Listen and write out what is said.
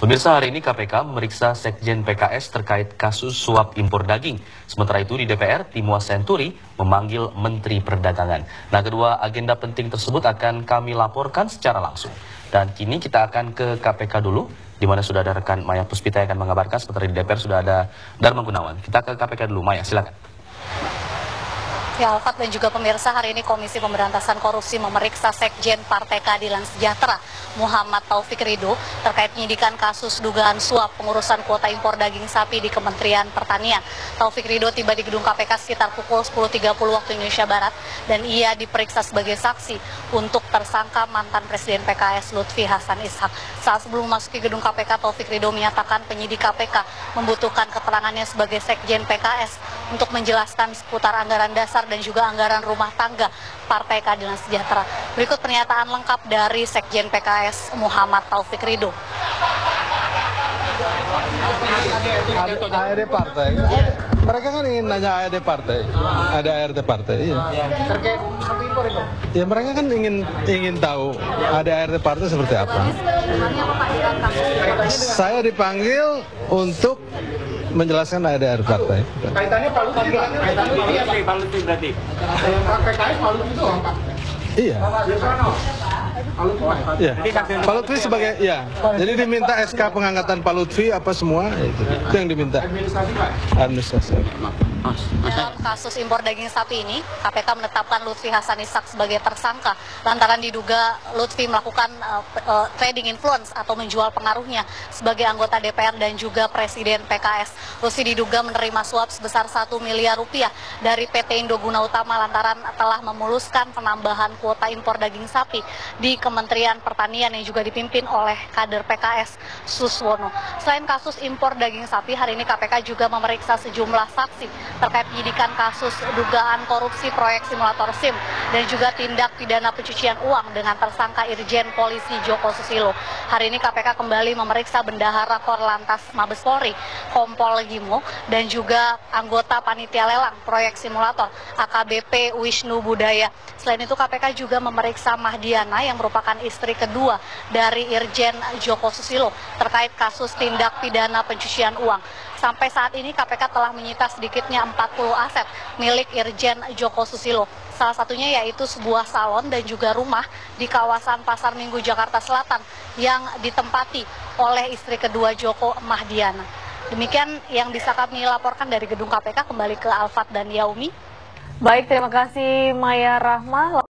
Pemirsa, hari ini KPK memeriksa Sekjen PKS terkait kasus suap impor daging. Sementara itu di DPR, Timoa Senturi memanggil Menteri Perdagangan. Nah, kedua agenda penting tersebut akan kami laporkan secara langsung. Dan kini kita akan ke KPK dulu, di mana sudah ada rekan Maya Puspita yang akan mengabarkan. Sementara di DPR sudah ada Dharma Gunawan. Kita ke KPK dulu, Maya, silakan. Ya, Alfat dan juga pemirsa, hari ini Komisi Pemberantasan Korupsi memeriksa Sekjen Partai Keadilan Sejahtera Muhammad Taufik Ridho terkait penyidikan kasus dugaan suap pengurusan kuota impor daging sapi di Kementerian Pertanian. Taufik Ridho tiba di gedung KPK sekitar pukul 10.30 waktu Indonesia Barat dan ia diperiksa sebagai saksi untuk tersangka mantan Presiden PKS Lutfi Hasan Ishak. Saat sebelum memasuki gedung KPK, Taufik Ridho menyatakan penyidik KPK membutuhkan keterangannya sebagai Sekjen PKS untuk menjelaskan seputar anggaran dasar dan juga anggaran rumah tangga Partai Keadilan Sejahtera. Berikut pernyataan lengkap dari Sekjen PKS Muhammad Taufik Ridho. ART partai, mereka kan ingin nanya ART partai, ada ART partai, iya. Terkait satu impor itu? Ya mereka kan ingin tahu ada ART partai seperti apa. Saya dipanggil untuk menjelaskan ada ART partai. Kaitannya Pak Lutfi, Pak Lutfi berarti? PKS Pak Lutfi doang, Pak? Iya. Iya. Pak Lutfi sebagai, ya. Jadi diminta SK pengangkatan Pak Lutfi apa semua, itu yang diminta. Administrasi, Pak? Administrasi. Dalam kasus impor daging sapi ini, KPK menetapkan Lutfi Hasan Ishak sebagai tersangka lantaran diduga Lutfi melakukan trading influence atau menjual pengaruhnya sebagai anggota DPR dan juga Presiden PKS. Lutfi diduga menerima suap sebesar 1 miliar rupiah dari PT Indoguna Utama lantaran telah memuluskan penambahan kuota impor daging sapi di Kementerian Pertanian yang juga dipimpin oleh kader PKS Suswono. Selain kasus impor daging sapi, hari ini KPK juga memeriksa sejumlah saksi terkait penyidikan kasus dugaan korupsi proyek simulator SIM dan juga tindak pidana pencucian uang dengan tersangka Irjen Polisi Joko Susilo. Hari ini KPK kembali memeriksa Bendahara Korlantas Mabes Polri, Kompol Gimo, dan juga anggota panitia lelang proyek simulator AKBP Wisnu Budaya. Selain itu KPK juga memeriksa Mahdiana yang merupakan istri kedua dari Irjen Joko Susilo terkait kasus tindak pidana pencucian uang. Sampai saat ini KPK telah menyita sedikitnya 40 aset milik Irjen Joko Susilo. Salah satunya yaitu sebuah salon dan juga rumah di kawasan Pasar Minggu Jakarta Selatan yang ditempati oleh istri kedua Joko, Mahdiana. Demikian yang bisa kami laporkan dari gedung KPK. Kembali ke Alfat dan Yaumi. Baik, terima kasih Maya Rahma.